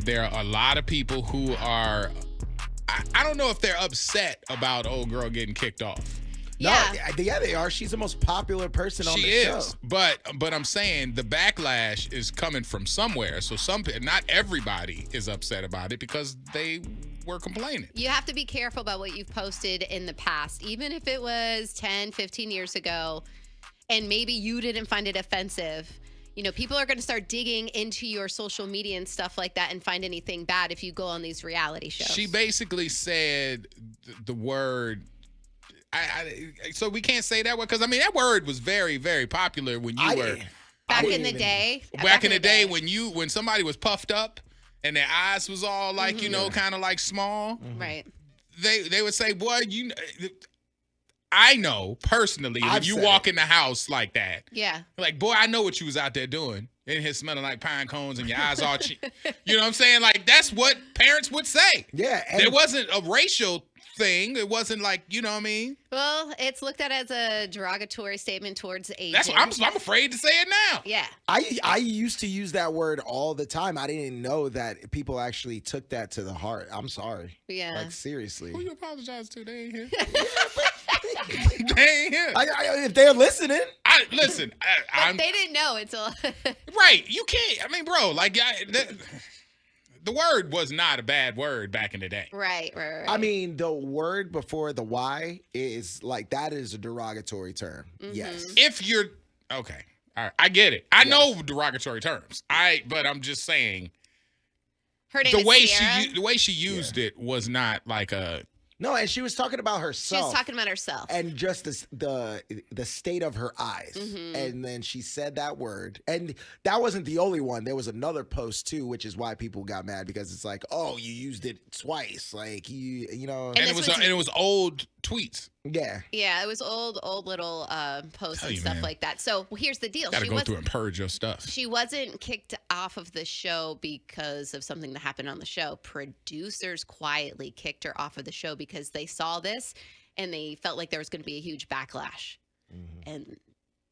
there are a lot of people who are, I don't know if they're upset about old girl getting kicked off. Yeah. No, yeah, they are. She's the most popular person on the show. She is, but I'm saying the backlash is coming from somewhere. So not everybody is upset about it because they were complaining. You have to be careful about what you've posted in the past, even if it was 10, 15 years ago, and maybe you didn't find it offensive. You know, people are going to start digging into your social media and stuff like that and find anything bad if you go on these reality shows. She basically said the word. So we can't say that word because I mean that word was very, very popular when you were back in the day. Back in the day when somebody was puffed up and their eyes was all like kind of like small. Right. They would say, "Boy, I know personally when you walk in the house like that. Yeah. Like, boy, I know what you was out there doing. In here smelling like pine cones and your eyes all you know what I'm saying? Like that's what parents would say. Yeah. There wasn't a racial thing. It wasn't like, you know what I mean? Well, it's looked at as a derogatory statement towards Asians. That's what I'm afraid to say it now. Yeah. I used to use that word all the time. I didn't know that people actually took that to the heart. I'm sorry. Yeah. Like seriously. Who you apologize to? They ain't here. They ain't here. If they're listening. Listen. They didn't know until. Right. You can't. I mean, bro, like the word was not a bad word back in the day. Right. I mean, the word before the Y is like, that is a derogatory term. Mm-hmm. Yes. If you're, okay. All right. I get it. I know derogatory terms. But I'm just saying. Her name the way Cierra? the way she used it was not like a. No, and she was talking about herself. She was talking about herself. And just the state of her eyes. Mm-hmm. And then she said that word. And that wasn't the only one. There was another post too, which is why people got mad because it's like, oh, you used it twice. Like you know. And it was old tweets. Yeah. Yeah, it was old little posts and stuff like that. So here's the deal. Gotta go through and purge your stuff. She wasn't kicked off of the show because of something that happened on the show. Producers quietly kicked her off of the show because they saw this and they felt like there was going to be a huge backlash. Mm-hmm. And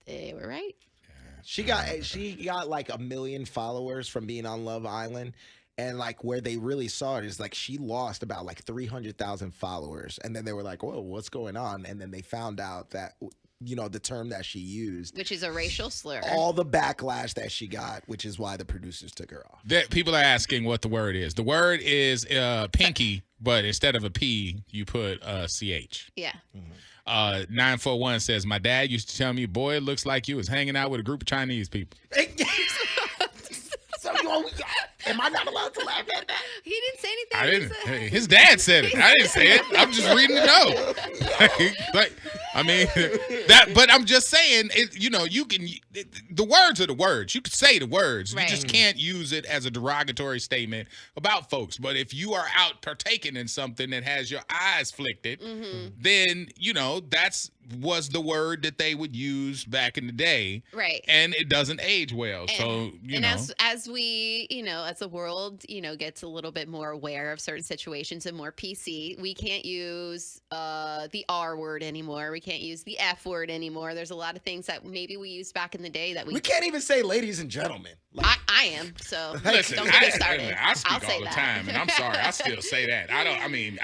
they were right. Yeah. She got like 1 million followers from being on Love Island. And like where they really saw it is like she lost about like 300,000 followers. And then they were like, whoa, what's going on? And then they found out that, you know, the term that she used. Which is a racial slur. All the backlash that she got, which is why the producers took her off. People are asking what the word is. The word is pinky, but instead of a P, you put CH. Yeah. Mm-hmm. 941 says, my dad used to tell me, boy, it looks like you was hanging out with a group of Chinese people. Am I not allowed to laugh at that? He didn't say anything. I didn't. Hey, his dad said it. I didn't say it. I'm just reading the note. Like, I mean, but I'm just saying, you can. The words are the words. You can say the words. Right. You just can't use it as a derogatory statement about folks. But if you are out partaking in something that has your eyes flicked, then was the word that they would use back in the day. Right. And it doesn't age well. As we, as the world, gets a little bit more aware of certain situations and more PC, we can't use the R word anymore. We can't use the F word anymore. There's a lot of things that maybe we used back in the day that we can't even say ladies and gentlemen. Like, I am, so listen, don't get me started. I speak all the time, and I'm sorry, I still say that.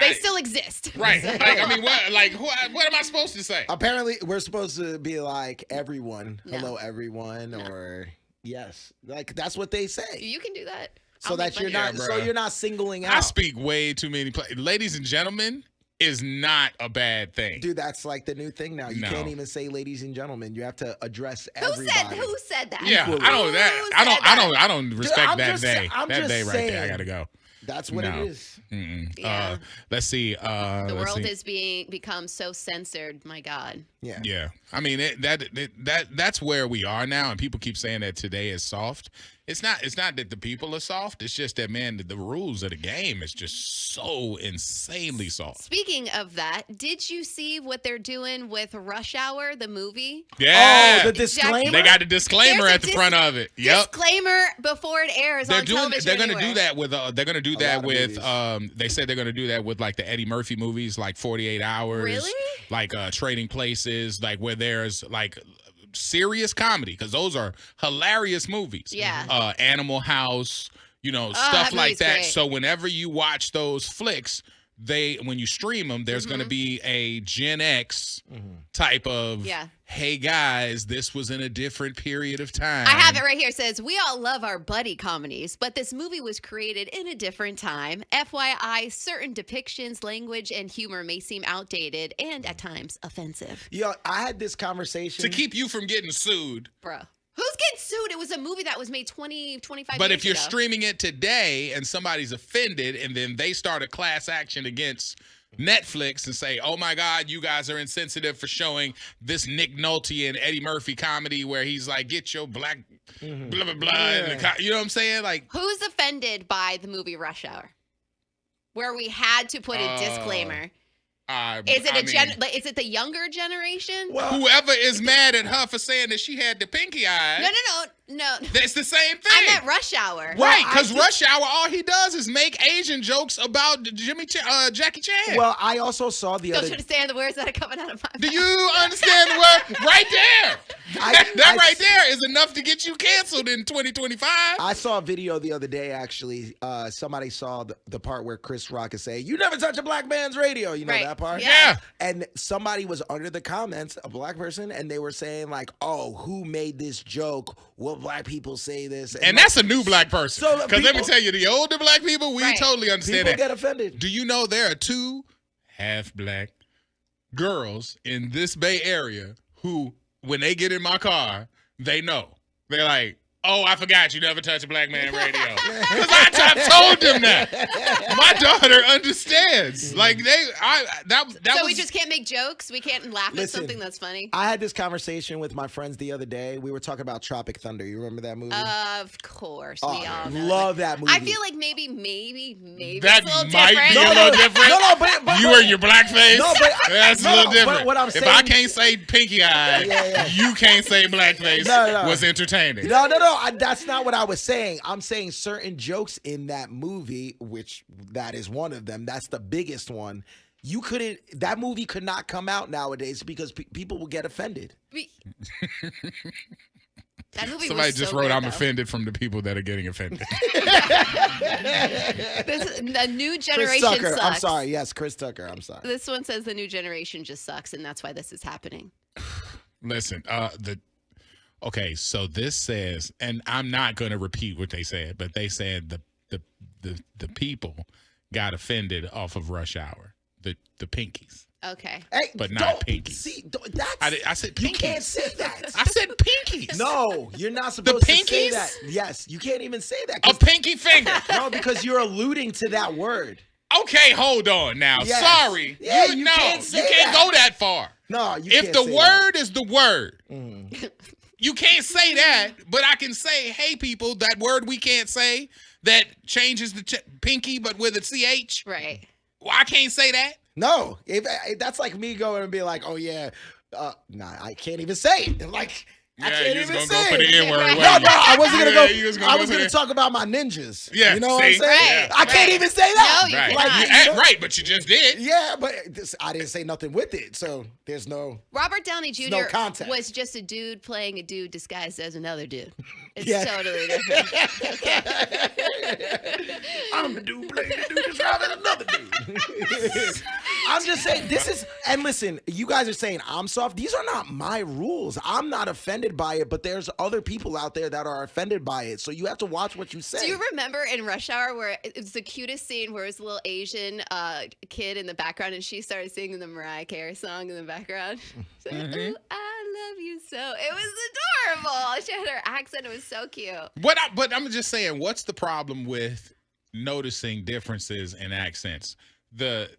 They still exist. Right. So. What am I supposed to say? Apparently, we're supposed to be like everyone. No. Hello, everyone, or yes. Like, that's what they say. You can do that. So that you're not singling out. I speak way too many ladies and gentlemen is not a bad thing. Dude, that's like the new thing now. You can't even say ladies and gentlemen. You have to address everybody. Who said that? Yeah, I know that. I don't respect that day. That day right there. I gotta go. That's what it is. Yeah. Let's see. The world is become so censored. My God. Yeah. Yeah. I mean, that's where we are now, and people keep saying that today is soft. It's not that the people are soft. It's just that, man, the rules of the game is just so insanely soft. Speaking of that, did you see what they're doing with Rush Hour, the movie? Yeah. Oh, the disclaimer? They got a disclaimer at the front of it. Yep. Disclaimer before it airs on television. They're going to do that with. They're going to do that with. They said they're going to do that with like the Eddie Murphy movies, like 48 Hours. Really? Like Trading Places, like where there's like serious comedy, because those are hilarious movies. Yeah. Animal House, stuff like movie's that. great. So whenever you watch those flicks, when you stream them, there's going to be a Gen X type of, hey guys, this was in a different period of time. I have it right here. It says, we all love our buddy comedies, but this movie was created in a different time. FYI, certain depictions, language, and humor may seem outdated and at times offensive. Yo, I had this conversation. To keep you from getting sued. Bro. Who's getting sued? It was a movie that was made 20, 25 years ago. But if you're streaming it today and somebody's offended and then they start a class action against Netflix and say, oh my God, you guys are insensitive for showing this Nick Nolte and Eddie Murphy comedy where he's like, get your black blah, blah, blah. Yeah. You know what I'm saying? Like, who's offended by the movie Rush Hour? Where we had to put a disclaimer. Is it the younger generation? Well, whoever is mad at her for saying that she had the pinky eye. No. That's the same thing. I meant Rush Hour. Right, because Rush Hour, all he does is make Asian jokes about Jackie Chan. Well, I also saw the Don't other. you understand the words that are coming out of my mouth? Do you understand the word? Right there. That right there is enough to get you canceled in 2025. I saw a video the other day, actually. Somebody saw the part where Chris Rock is saying, you never touch a black man's radio. You know that part? Yeah. And somebody was under the comments, a black person, and they were saying like, oh, who made this joke? Will black people say this? And that's a new black person. So Because let me tell you, the older black people, we totally understand people that. Get offended. Do you know there are 2 half-black girls in this Bay Area who, when they get in my car, they know. They're like, oh, I forgot you never touch a black man radio. Because I told them that. My daughter understands. Like, So we just can't make jokes? We can't laugh at something that's funny? I had this conversation with my friends the other day. We were talking about Tropic Thunder. You remember that movie? Of course. We all know love that movie. I feel like maybe that it's a little might different. be a little different. No, but you and your blackface. No, but that's a little different. But what I'm if saying, I can't say pinky eye, you can't say blackface was entertaining. No. That's not what I was saying. I'm saying certain jokes in that movie, which that is one of them. That's the biggest one. That movie could not come out nowadays because people will get offended. That movie Somebody was just so wrote, good, I'm though. offended from the people that are getting offended. The new generation Chris Tucker. sucks. I'm sorry. Yes, Chris Tucker. I'm sorry. This one says the new generation just sucks, and that's why this is happening. Listen, okay, so this says, and I'm not going to repeat what they said, but they said the people got offended off of Rush Hour, the pinkies. Okay. Hey, But not pinkies. See, that's I said pinkies. you can't say that. I said pinkies. No, you're not supposed to say pinkies? that. Yes, you can't even say that. A pinky finger. No, because you're alluding to that word. Okay, hold on now. Yes. Sorry. Yeah, you can't say that. go that far. No, you If can't the say word that. is the word, you can't say that, but I can say, hey, people, that word we can't say that changes the pinky, but with a CH. Right. Well, I can't say that. No, if that's like me going and being like, oh yeah, nah, I can't even say it. Like, I Yeah, can't you was even gonna go say for the it. N-word. Right. wasn't No, you? I wasn't gonna Yeah, go. you was I gonna was go gonna for talk about my ninjas. Yeah, you know what I'm see? saying? Right, I can't right. even say that. No, you Right. cannot. Right, but you just did. Yeah, but I didn't say nothing with it, so there's no. Robert Downey Jr. No context. was just a dude playing a dude disguised as another dude. It's Yeah. totally different. I'm the dude playing the dude just driving another dude. I'm just saying this is, and listen, you guys are saying I'm soft. These are not my rules. I'm not offended by it, but there's other people out there that are offended by it. So you have to watch what you say. Do you remember in Rush Hour where it was the cutest scene where it was a little Asian kid in the background and she started singing the Mariah Carey song in the background? She's like, ooh, I love you so. It was adorable. She had her accent. It was so cute. But I'm just saying, what's the problem with noticing differences in accents? The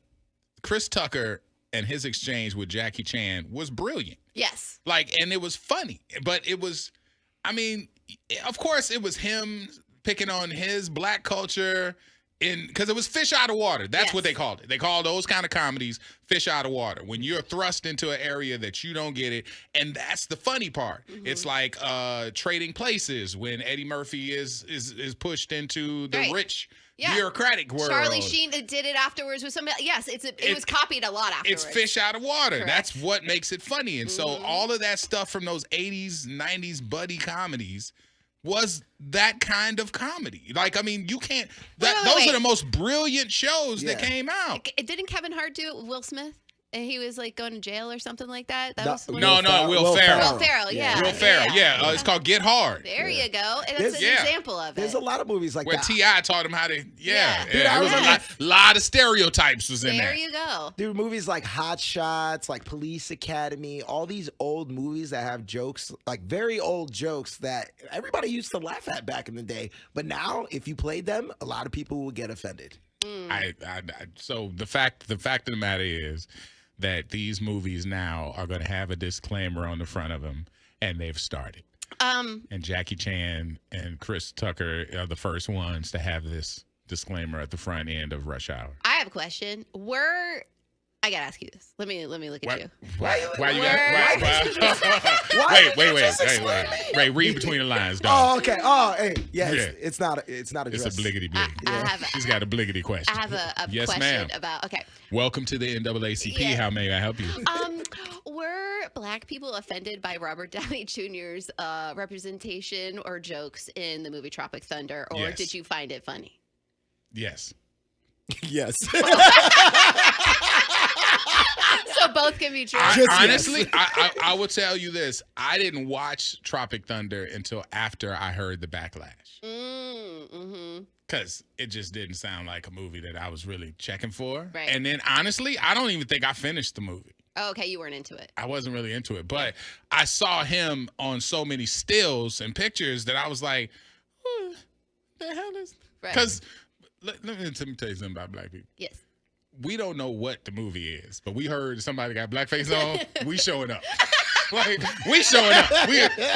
Chris Tucker and his exchange with Jackie Chan was brilliant. Yes. And it was funny, but it was, I mean, of course it was him picking on his black culture because it was fish out of water. That's what they called it. They call those kind of comedies fish out of water. When you're thrust into an area that you don't get it, and that's the funny part. It's like Trading Places when Eddie Murphy is pushed into the rich bureaucratic world. Charlie Sheen did it afterwards with somebody. Yes, it was copied a lot afterwards. It's fish out of water. Correct. That's what makes it funny. And so all of that stuff from those 80s, 90s buddy comedies was that kind of comedy. Like, I mean, you can't. Wait. Those are the most brilliant shows that Yeah. came out. Didn't Kevin Hart do it with Will Smith? And he was like going to jail or something like that. That No, was one No, of no, Will Ferrell. Will Ferrell, yeah. Will Ferrell, yeah. It's called Get Hard, There you go. And There's- that's an example of it. There's a lot of movies like where that. T.I. taught him how to. Yeah. Dude, I it was was a lot of stereotypes was in There there. you go. Dude, movies like Hot Shots, like Police Academy, all these old movies that have jokes, like very old jokes that everybody used to laugh at back in the day. But now, if you played them, a lot of people will get offended. So the fact of the matter is that these movies now are going to have a disclaimer on the front of them, and they've started. And Jackie Chan and Chris Tucker are the first ones to have this disclaimer at the front end of Rush Hour. I have a question. I gotta ask you this. Let me look at you. Why you Why- got? Wait. Read between the lines, dog. Oh, okay. Oh, hey, yeah, Yeah. it's not a It's dress. a bliggity blig. I have She's got a bliggity question. I have a Yes, question ma'am. about. Okay. Welcome to the NAACP. Yeah. How may I help you? Were Black people offended by Robert Downey Jr.'s representation or jokes in the movie Tropic Thunder, or Yes. did you find it funny? Yes. Yes. So both can be true. Honestly, I will tell you this. I didn't watch Tropic Thunder until after I heard the backlash. Mm-hmm. Because it just didn't sound like a movie that I was really checking for. Right. And then, honestly, I don't even think I finished the movie. Oh, okay, you weren't into it. I wasn't really into it. But I saw him on so many stills and pictures that I was like, what the hell is... Right. Because let me tell you something about Black people. Yes. We don't know what the movie is, but we heard somebody got blackface on. We showing up. Like, we showing up.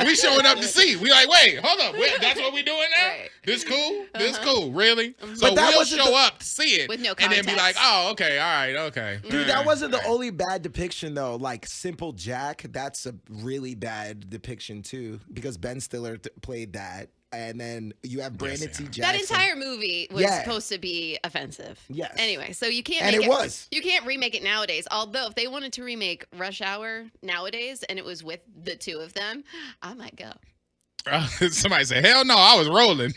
We showing up to see. We like, wait, hold up. That's what we doing now? Right. This cool? This cool? Really? Mm-hmm. So But that we'll wasn't show up to see it. With no and then be like, context. oh, okay, all right, okay. Dude, that wasn't the only bad depiction though. Like Simple Jack, that's a really bad depiction too, because Ben Stiller played that, and then you have Brandon T. Jackson. That entire movie was Yeah. supposed to be offensive. Yes. Anyway, so you can't And make it was. You can't remake it nowadays. Although if they wanted to remake Rush Hour nowadays and it was with the two of them, I might go. Somebody said, hell no, I was rolling.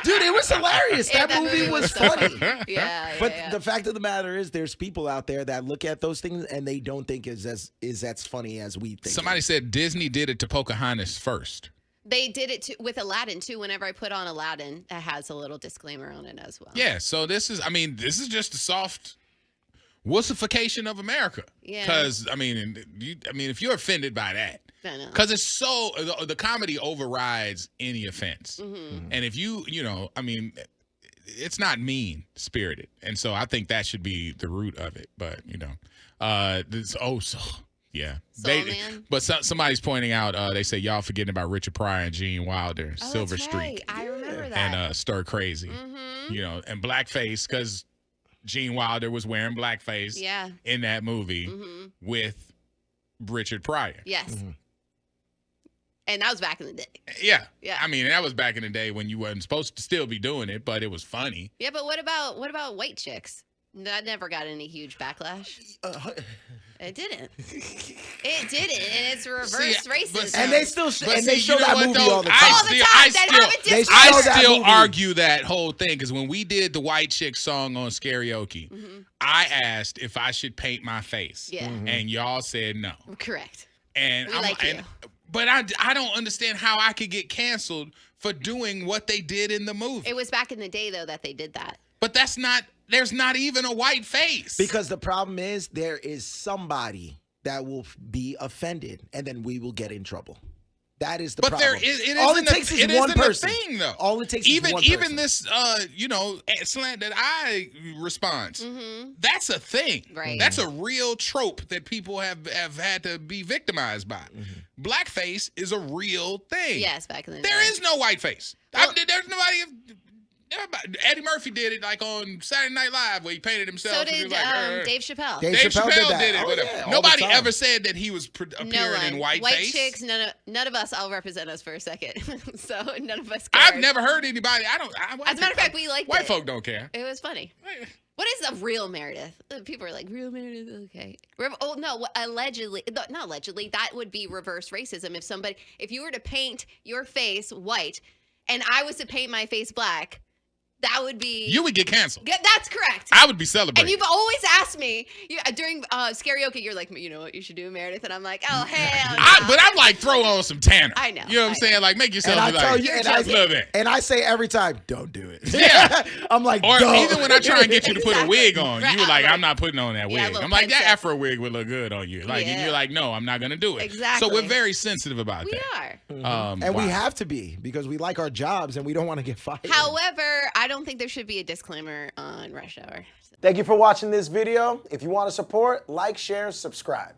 Dude, it was hilarious. Yeah, That movie was so funny. Yeah. But yeah. the fact of the matter is, there's people out there that look at those things and they don't think is as funny as we think. Somebody said Disney did it to Pocahontas first. They did it with Aladdin too. Whenever I put on Aladdin, it has a little disclaimer on it as well. Yeah, so this is just a soft wussification of America. Yeah. Because, if you're offended by that, I know. because it's so, the comedy overrides any offense. Mm-hmm. And if it's not mean-spirited. And so I think that should be the root of it. But, yeah. Soul Man? But somebody's pointing out, they say, y'all forgetting about Richard Pryor and Gene Wilder, Oh, Silver that's Streak, right. I remember that. and Stir Crazy. Mm-hmm. And blackface, because Gene Wilder was wearing blackface Yeah. in that movie Mm-hmm. with Richard Pryor. Yes. Mm-hmm. And that was back in the day. Yeah. Yeah. That was back in the day when you wasn't supposed to still be doing it, but it was funny. Yeah, but what about white chicks? That never got any huge backlash. It didn't. It didn't, and it's reverse racism. And they still But they see, show you know that what, movie though? all the I time. All the still- time. I They still- have a They disclaimer. I show that still movie. argue that whole thing because when we did the White Chick song on karaoke, I asked if I should paint my face. Yeah. And y'all said no. Correct. And We like you. But I don't understand how I could get canceled for doing what they did in the movie. It was back in the day though that they did that. But there's not even a white face. Because the problem is, there is somebody that will be offended, and then we will get in trouble. That is the But problem. it All isn't it takes it is one isn't a person. thing, though. All it takes is one person. Even this slant that I response, that's a thing. Right. That's a real trope that people have had to be victimized by. Blackface is a real thing. Yes, back in the day. There is no white face. Well- There's nobody. Eddie Murphy did it like on Saturday Night Live where he painted himself. So and he did was like, Dave Chappelle. Dave Dave Chappelle Chappelle did that. did it. Oh, whatever. yeah, all Nobody the time. ever said that he was No appearing one. in whiteface. Chicks, none of us. I'll represent us for a second. So none of us. I've cared. never heard anybody. As a matter of fact, we liked White it. folk don't care. It was funny. What is a real Meredith? People are like, real Meredith, okay. Oh, no, allegedly, not allegedly, that would be reverse racism. If you were to paint your face white and I was to paint my face black, that would be... You would get canceled. That's correct. I would be celebrating. And you've always asked me, during karaoke, you're like, you know what you should do, Meredith? And I'm like, oh, hell no. But I'm like, throw on some Tanner. I know. You know what I'm saying? Like, make yourself And be I tell like, you, just a little bit. And I say every time, don't do it. Yeah. I'm like, Or don't. even when I try and get you to put a Exactly. wig on, Right. you were like, I'm not putting on that Yeah, a wig. little I'm like, that princess. Afro wig would look good on you. Like, and Yeah. you're like, no, I'm not going to do it. Exactly. So we're very sensitive about We that. are. And we wow. have to be because we like our jobs and we don't want to get fired. However, I don't think there should be a disclaimer on Rush Hour. Thank you for watching this video. If you want to support, like, share, subscribe.